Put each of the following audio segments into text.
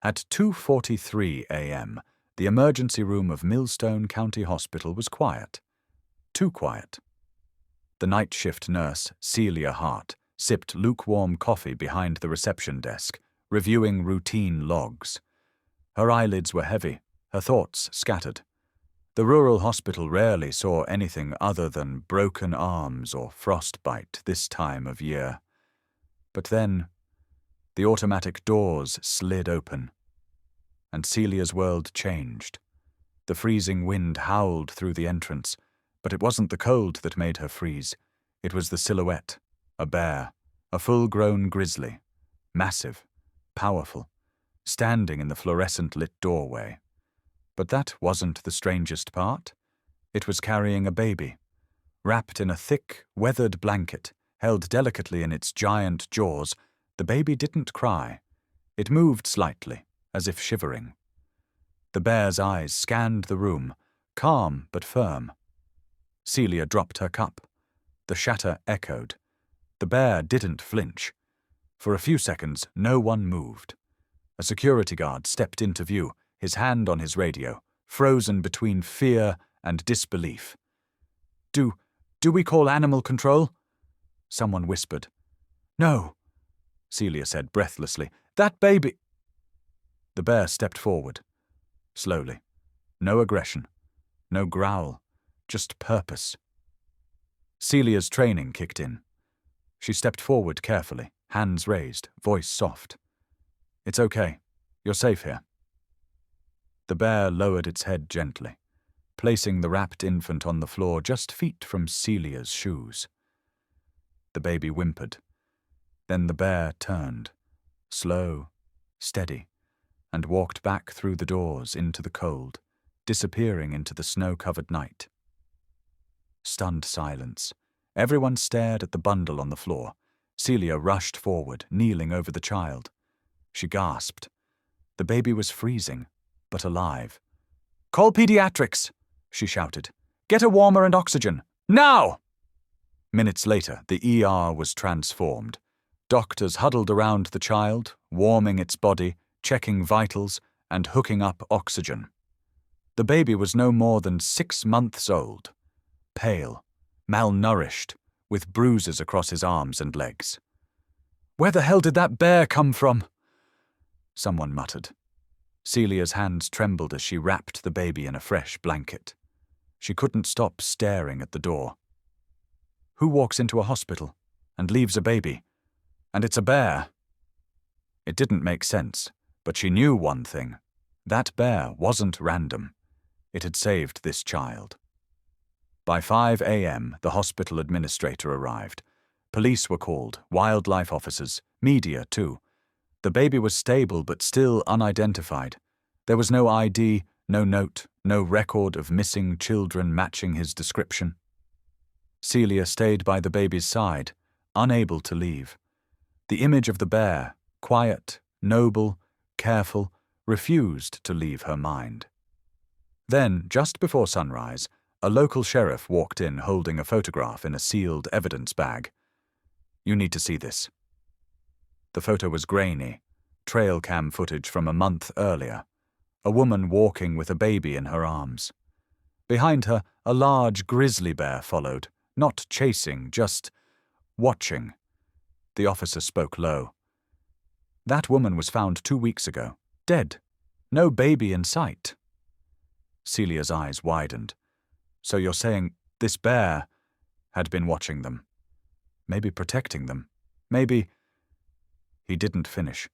At 2:43 a.m., the emergency room of Millstone County Hospital was quiet. Too quiet. The night shift nurse, Celia Hart, sipped lukewarm coffee behind the reception desk, reviewing routine logs. Her eyelids were heavy, her thoughts scattered. The rural hospital rarely saw anything other than broken arms or frostbite this time of year. But then, the automatic doors slid open, and Celia's world changed. The freezing wind howled through the entrance, but it wasn't the cold that made her freeze. It was the silhouette, a bear, a full-grown grizzly, massive, powerful, standing in the fluorescent-lit doorway. But that wasn't the strangest part. It was carrying a baby, wrapped in a thick, weathered blanket, held delicately in its giant jaws. The baby didn't cry. It moved slightly, as if shivering. The bear's eyes scanned the room, calm but firm. Celia dropped her cup. The shatter echoed. The bear didn't flinch. For a few seconds, no one moved. A security guard stepped into view, his hand on his radio, frozen between fear and disbelief. Do we call animal control?" Someone whispered. "No," Celia said breathlessly. "That baby—" The bear stepped forward, slowly. No aggression, no growl, just purpose. Celia's training kicked in. She stepped forward carefully, hands raised, voice soft. "It's okay. You're safe here." The bear lowered its head gently, placing the wrapped infant on the floor just feet from Celia's shoes. The baby whimpered. Then the bear turned, slow, steady, and walked back through the doors into the cold, disappearing into the snow-covered night. Stunned silence. Everyone stared at the bundle on the floor. Celia rushed forward, kneeling over the child. She gasped. The baby was freezing, but alive. "Call pediatrics!" she shouted. "Get a warmer and oxygen! Now!" Minutes later, the ER was transformed. Doctors huddled around the child, warming its body, checking vitals, and hooking up oxygen. The baby was no more than 6 months old, pale, malnourished, with bruises across his arms and legs. "Where the hell did that bear come from?" someone muttered. Celia's hands trembled as she wrapped the baby in a fresh blanket. She couldn't stop staring at the door. Who walks into a hospital and leaves a baby? And it's a bear? It didn't make sense, but she knew one thing. That bear wasn't random. It had saved this child. By 5 a.m., the hospital administrator arrived. Police were called, wildlife officers, media too. The baby was stable but still unidentified. There was no ID, no note, no record of missing children matching his description. Celia stayed by the baby's side, unable to leave. The image of the bear, quiet, noble, careful, refused to leave her mind. Then, just before sunrise, a local sheriff walked in holding a photograph in a sealed evidence bag. "You need to see this." The photo was grainy, trail cam footage from a month earlier. A woman walking with a baby in her arms. Behind her, a large grizzly bear followed, not chasing, just watching. The officer spoke low. "That woman was found 2 weeks ago, dead. No baby in sight." Celia's eyes widened. "So you're saying this bear had been watching them? Maybe protecting them? Maybe—" He didn't finish,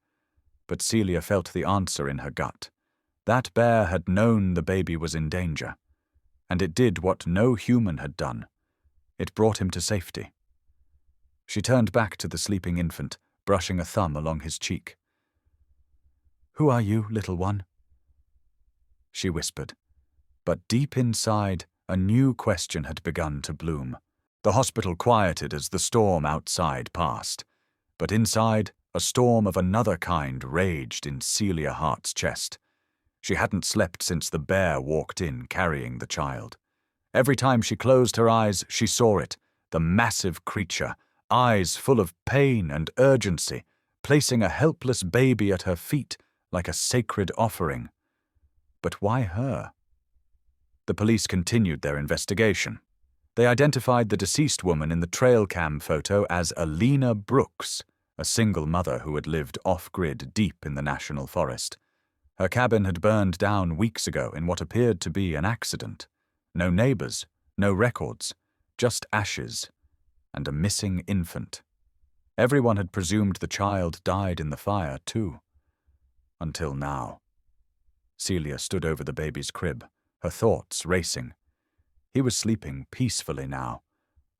but Celia felt the answer in her gut. That bear had known the baby was in danger, and it did what no human had done. It brought him to safety. She turned back to the sleeping infant, brushing a thumb along his cheek. "Who are you, little one?" she whispered. But deep inside, a new question had begun to bloom. The hospital quieted as the storm outside passed, but inside, a storm of another kind raged in Celia Hart's chest. She hadn't slept since the bear walked in carrying the child. Every time she closed her eyes, she saw it, the massive creature, eyes full of pain and urgency, placing a helpless baby at her feet like a sacred offering. But why her? The police continued their investigation. They identified the deceased woman in the trail cam photo as Alina Brooks, a single mother who had lived off-grid deep in the national forest. Her cabin had burned down weeks ago in what appeared to be an accident. No neighbors, no records, just ashes and a missing infant. Everyone had presumed the child died in the fire, too. Until now. Celia stood over the baby's crib, her thoughts racing. He was sleeping peacefully now.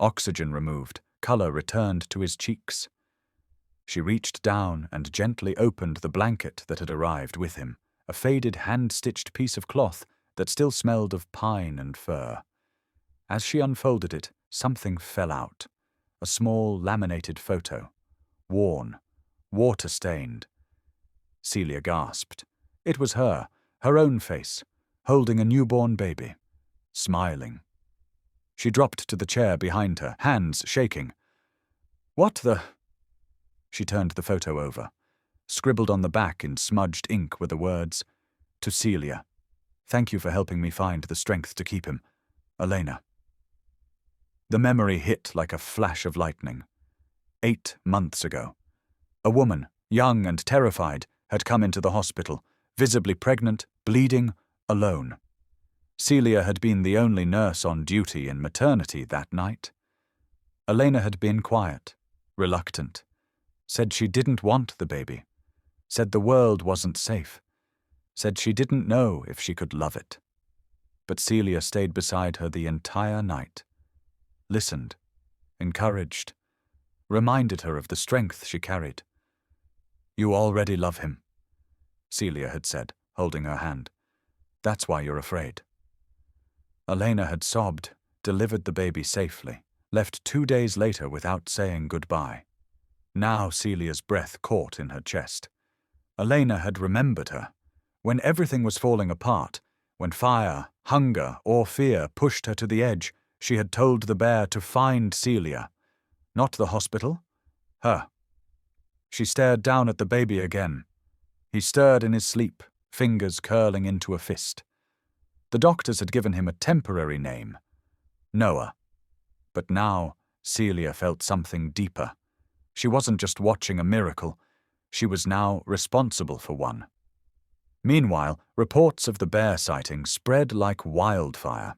Oxygen removed, color returned to his cheeks. She reached down and gently opened the blanket that had arrived with him, a faded hand-stitched piece of cloth that still smelled of pine and fur. As she unfolded it, something fell out. A small laminated photo. Worn, water-stained. Celia gasped. It was her own face, holding a newborn baby, smiling. She dropped to the chair behind her, hands shaking. What the... She turned the photo over. Scribbled on the back in smudged ink were the words, "To Celia. Thank you for helping me find the strength to keep him. Elena." The memory hit like a flash of lightning. 8 months ago. A woman, young and terrified, had come into the hospital, visibly pregnant, bleeding, alone. Celia had been the only nurse on duty in maternity that night. Elena had been quiet, reluctant, said she didn't want the baby, said the world wasn't safe, said she didn't know if she could love it. But Celia stayed beside her the entire night, listened, encouraged, reminded her of the strength she carried. You already love him, Celia had said, holding her hand. That's why you're afraid. Elena had sobbed, delivered the baby safely, left 2 days later without saying goodbye. Now Celia's breath caught in her chest. Elena had remembered her. When everything was falling apart, when fire, hunger, or fear pushed her to the edge, she had told the bear to find Celia. Not the hospital, her. She stared down at the baby again. He stirred in his sleep, fingers curling into a fist. The doctors had given him a temporary name, Noah. But now Celia felt something deeper. She wasn't just watching a miracle, she was now responsible for one. Meanwhile, reports of the bear sighting spread like wildfire.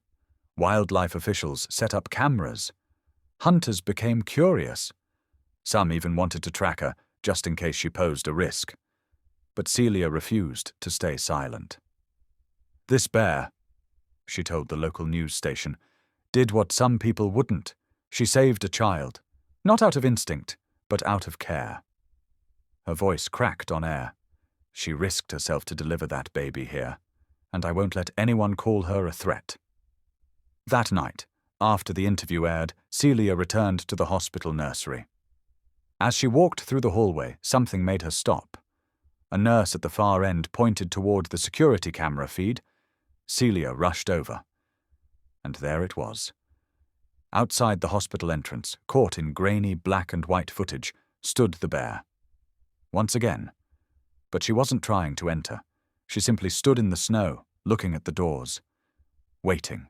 Wildlife officials set up cameras. Hunters became curious. Some even wanted to track her, just in case she posed a risk. But Celia refused to stay silent. This bear, she told the local news station, did what some people wouldn't. She saved a child, not out of instinct, but out of care. Her voice cracked on air. She risked herself to deliver that baby here, and I won't let anyone call her a threat. That night, after the interview aired, Celia returned to the hospital nursery. As she walked through the hallway, something made her stop. A nurse at the far end pointed toward the security camera feed. Celia rushed over. And there it was. Outside the hospital entrance, caught in grainy black and white footage, stood the bear. Once again. But she wasn't trying to enter. She simply stood in the snow, looking at the doors. Waiting.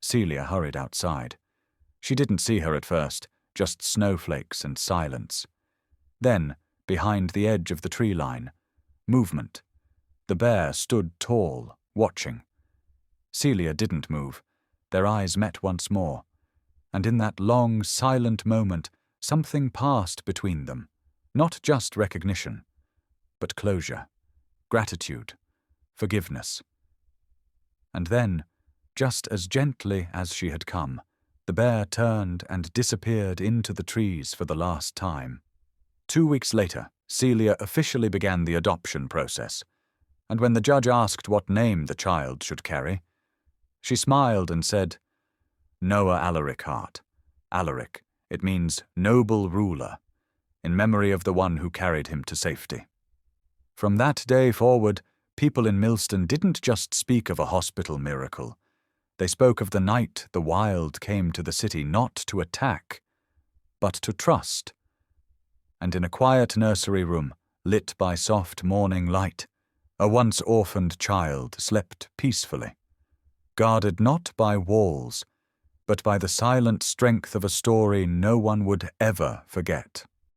Celia hurried outside. She didn't see her at first, just snowflakes and silence. Then, behind the edge of the tree line, movement. The bear stood tall, watching. Celia didn't move. Their eyes met once more. And in that long, silent moment, something passed between them. Not just recognition, but closure, gratitude, forgiveness. And then, just as gently as she had come, the bear turned and disappeared into the trees for the last time. 2 weeks later, Celia officially began the adoption process, and when the judge asked what name the child should carry, she smiled and said, Noah Alaric Hart. Alaric, it means noble ruler, in memory of the one who carried him to safety. From that day forward, people in Millstone didn't just speak of a hospital miracle. They spoke of the night the wild came to the city not to attack, but to trust. And in a quiet nursery room, lit by soft morning light, a once orphaned child slept peacefully, guarded not by walls, but by the silent strength of a story no one would ever forget.